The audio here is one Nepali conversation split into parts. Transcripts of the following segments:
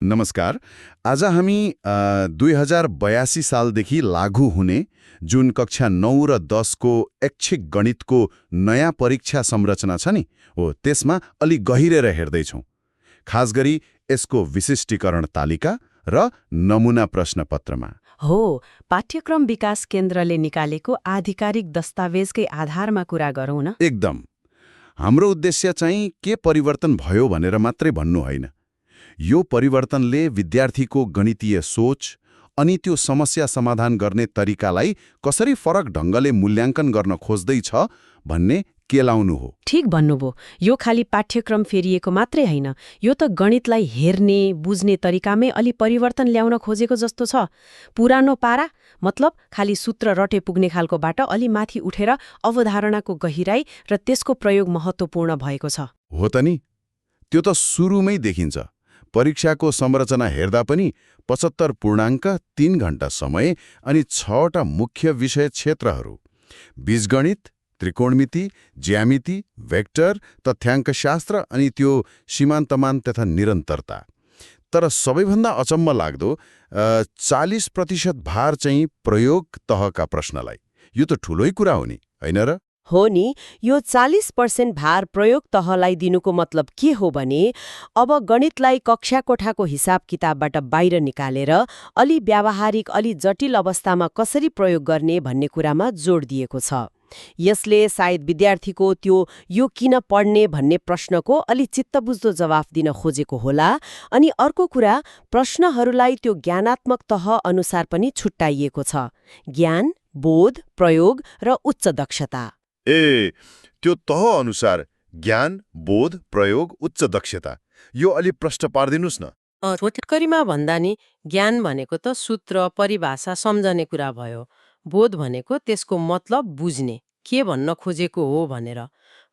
नमस्कार। आज हामी 2082 सालदेखि लागू हुने जुन कक्षा 9 र 10 को ऐच्छिक गणितको नयाँ परीक्षा संरचना छ नि हो त्यसमा अलि गहिरेर हेर्दैछौँ। खास गरी यसको विशिष्टीकरण तालिका र नमुना प्रश्नपत्रमा। हो, पाठ्यक्रम विकास केन्द्रले निकालेको आधिकारिक दस्तावेजकै आधारमा कुरा गरौँ न। एकदम। हाम्रो उद्देश्य चाहिँ के परिवर्तन भयो भनेर मात्रै भन्नु होइन। यो परिवर्तनले विद्यार्थीको गणितीय सोच अनि त्यो समस्या समाधान गर्ने तरिकालाई कसरी फरक ढङ्गले मूल्याङ्कन गर्न खोज्दैछ भन्ने केलाउनु हो। ठिक भन्नुभयो। यो खाली पाठ्यक्रम फेरिएको मात्रै होइन, यो त गणितलाई हेर्ने, बुझ्ने तरिकामै अलि परिवर्तन ल्याउन खोजेको जस्तो छ। पुरानो पारा मतलब खाली सूत्र रटे पुग्ने खालकोबाट अलि माथि उठेर अवधारणाको गहिराई र त्यसको प्रयोग महत्त्वपूर्ण भएको छ। हो त नि, त्यो त सुरुमै देखिन्छ। परीक्षाको संरचना हेर्दा पनि 75.3 घण्टा समय अनि 6वटा मुख्य विषय क्षेत्रहरू: बीजगणित, त्रिकोणमिति, ज्यामिति, भेक्टर, तथ्याङ्कशास्त्र अनि त्यो सीमान्तमान तथा निरन्तरता। तर सबैभन्दा अचम्म लाग्दो 40% भार चाहिँ प्रयोग तहका प्रश्नलाई। यो त ठूलै कुरा हो नि, होइन र? हो नि, यो 40% भार प्रयोग तहलाई दिनुको मतलब के हो भने अब गणितलाई कक्षा कोठाको हिसाब किताबबाट बाहिर निकालेर अलि व्यावहारिक, अलि जटिल अवस्थामा कसरी प्रयोग गर्ने भन्ने कुरामा जोड दिएको छ। यसले सायद विद्यार्थीको त्यो यो किन पढ्ने भन्ने प्रश्नको अलि चित्तबुझ्दो जवाफ दिन खोजेको होला। अनि अर्को कुरा, प्रश्नहरूलाई त्यो ज्ञानात्मक तह अनुसार पनि छुट्टाइएको छ: ज्ञान, बोध, प्रयोग र उच्च दक्षता। त्यो तह अनुसार ज्ञान, बोध, प्रयोग, उच्च दक्षता, यो अलि प्रश्न पार्दिनुस् न। छोटकरीमा भन्दा नि ज्ञान भनेको त सूत्र, परिभाषा सम्झने कुरा भयो। बोध भनेको त्यसको मतलब बुझ्ने, के भन्न खोजेको हो भनेर।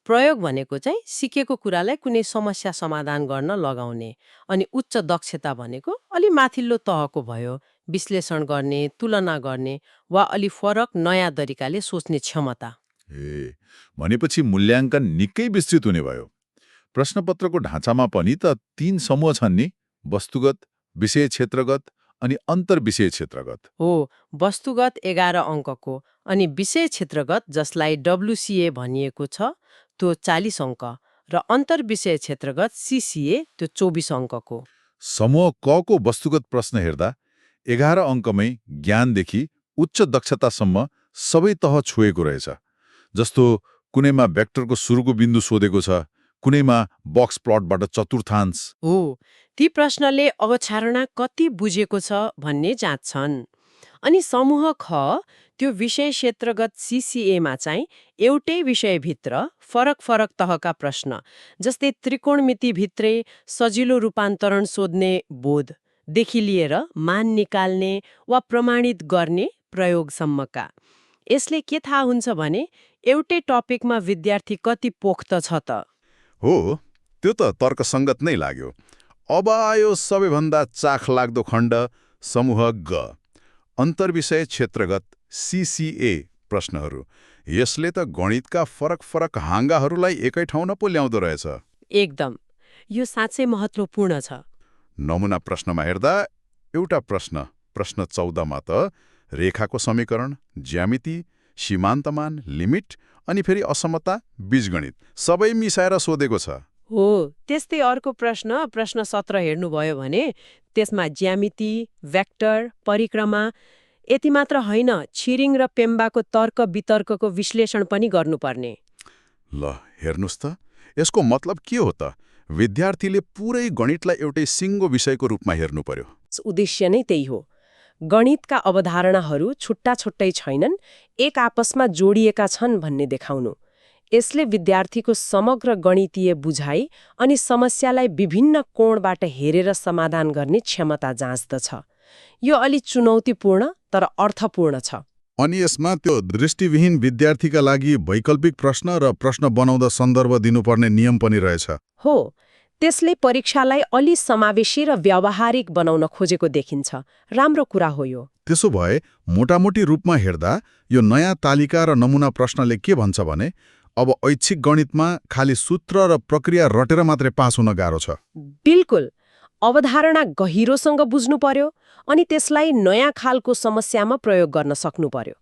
प्रयोग भनेको चाहिँ सिकेको कुरालाई कुनै समस्या समाधान गर्न लगाउने। अनि उच्च दक्षता भनेको अलि माथिल्लो तहको भयो, विश्लेषण गर्ने, तुलना गर्ने वा अलि फरक नयाँ तरिकाले सोच्ने क्षमता। भनेपछि मूल्याङ्कन निकै विस्तृत हुने भयो। प्रश्नपत्रको ढाँचामा पनि त 3 समूह छन् नि: वस्तुगत, विषय क्षेत्रगत अनि अन्तर्विषय क्षेत्रगत। हो, वस्तुगत 11 अङ्कको अनि विषय क्षेत्रगत, जसलाई WCA भनिएको छ, त्यो 40 अङ्क र अन्तर्विषय क्षेत्रगत CCA त्यो 24 अङ्कको। समूह क को वस्तुगत प्रश्न हेर्दा 11 अङ्कमै ज्ञानदेखि उच्च दक्षतासम्म सबै तह छुएको रहेछ। जस्तो कुनैमा भेक्टरको सुरुको बिन्दु सोधेको छ, कुनैमा बक्स प्लटबाट चतुर्थांश। हो, ती प्रश्नले अवधारणा कति बुझेको छ भन्ने जाँच्छन्। अनि समूह ख त्यो विषय क्षेत्रगत CCA मा चाहिँ एउटै विषयभित्र फरक फरक तहका प्रश्न, जस्तै त्रिकोणमितिभित्रै सजिलो रूपान्तरण सोध्ने बोधदेखि लिएर मान निकाल्ने वा प्रमाणित गर्ने प्रयोगसम्मका। यसले के थाहा हुन्छ भने एउटै टपिकमा विद्यार्थी कति पोख्त छ त। हो, त्यो त तर्कसङ्गत नै लाग्यो। अब आयो सबैभन्दा चाखलाग्दो खण्ड, समूह ग, अन्तर्विषय क्षेत्रगत CCA प्रश्नहरू। यसले त गणितका फरक फरक हाँगाहरूलाई एकै ठाउँ न पो ल्याउँदो रहेछ। एकदम, यो साँच्चै महत्त्वपूर्ण छ। नमुना प्रश्नमा हेर्दा एउटा प्रश्न 14 मा त रेखाको समीकरण, ज्यामिति, सीमान्तमान, लिमिट अनि फेरि असमता, बीजगणित सबै मिसाएर सोधेको छ। हो, त्यस्तै अर्को प्रश्न 17 हेर्नुभयो भने त्यसमा ज्यामिति, भेक्टर, परिक्रमा यति मात्र होइन, छिरिङ र पेम्बाको तर्क वितर्कको विश्लेषण पनि गर्नुपर्ने। ल हेर्नुस् त, यसको मतलब के हो त? विद्यार्थीले पुरै गणितलाई एउटै सिङ्गो विषयको रूपमा हेर्नु पर्यो। उद्देश्य नै त्यही हो। गणितका अवधारणाहरू छुट्टा छुट्टै छैनन्, एक आपसमा जोडिएका छन् भन्ने देखाउनु। यसले विद्यार्थीको समग्र गणितीय बुझाइ अनि समस्यालाई विभिन्न कोणबाट हेरेर समाधान गर्ने क्षमता जाँच्दछ। यो अलि चुनौतीपूर्ण तर अर्थपूर्ण छ। अनि यसमा त्यो दृष्टिविहीन विद्यार्थीका लागि वैकल्पिक प्रश्न र प्रश्न बनाउँदा सन्दर्भ दिनुपर्ने नियम पनि रहेछ। हो, त्यसले परीक्षालाई अलि समावेशी र व्यावहारिक बनाउन खोजेको देखिन्छ। राम्रो कुरा हो यो। त्यसो भए मोटामोटी रूपमा हेर्दा यो नयाँ तालिका र नमुना प्रश्नले के भन्छ भने अब ऐच्छिक गणितमा खाली सूत्र र प्रक्रिया रटेर मात्रै पास हुन गाह्रो छ। बिल्कुल, अवधारणा गहिरोसँग बुझ्नु पर्यो अनि त्यसलाई नयाँ खालको समस्यामा प्रयोग गर्न सक्नु पर्यो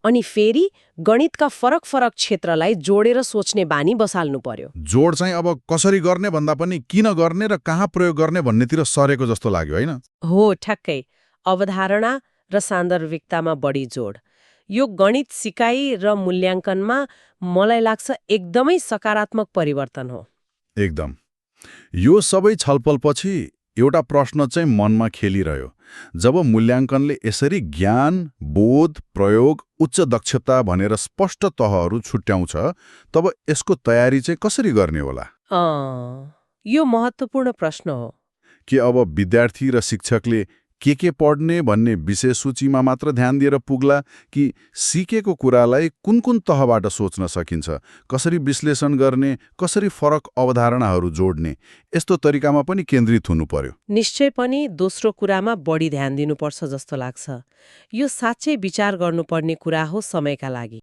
अनि फेरि गणितका फरक फरक क्षेत्रलाई जोडेर सोच्ने बानी बसाल्नु पर्यो। जोड चाहिँ अब कसरी गर्ने भन्दा पनि किन गर्ने र कहाँ प्रयोग गर्ने भन्नेतिर सरेको जस्तो लाग्यो होइन? हो, ठ्याक्कै। अवधारणा र सान्दर्भिकतामा बढी जोड। यो गणित सिकाइ र मूल्याङ्कनमा मलाई लाग्छ एकदमै सकारात्मक परिवर्तन हो। एकदम। यो सबै छलफलपछि एउटा प्रश्न चाहिँ मनमा खेलिरह्यो। जब मूल्याङ्कनले यसरी ज्ञान, बोध, प्रयोग, उच्च दक्षता भनेर स्पष्ट तहहरू छुट्याउँछ, तब यसको तयारी चाहिँ कसरी गर्ने होला? यो महत्त्वपूर्ण प्रश्न हो। कि अब विद्यार्थी र शिक्षकले के पढ्ने भन्ने विषय सूचीमा मात्र ध्यान दिएर पुग्ला कि सिकेको कुरालाई कुन कुन तहबाट सोच्न सकिन्छ, कसरी विश्लेषण गर्ने, कसरी फरक अवधारणाहरू जोड्ने, यस्तो तरिकामा पनि केन्द्रित हुनु पर्यो? निश्चय पनि दोस्रो कुरामा बढी ध्यान दिनुपर्छ जस्तो लाग्छ। यो साँच्चै विचार गर्नुपर्ने कुरा हो समयका लागि।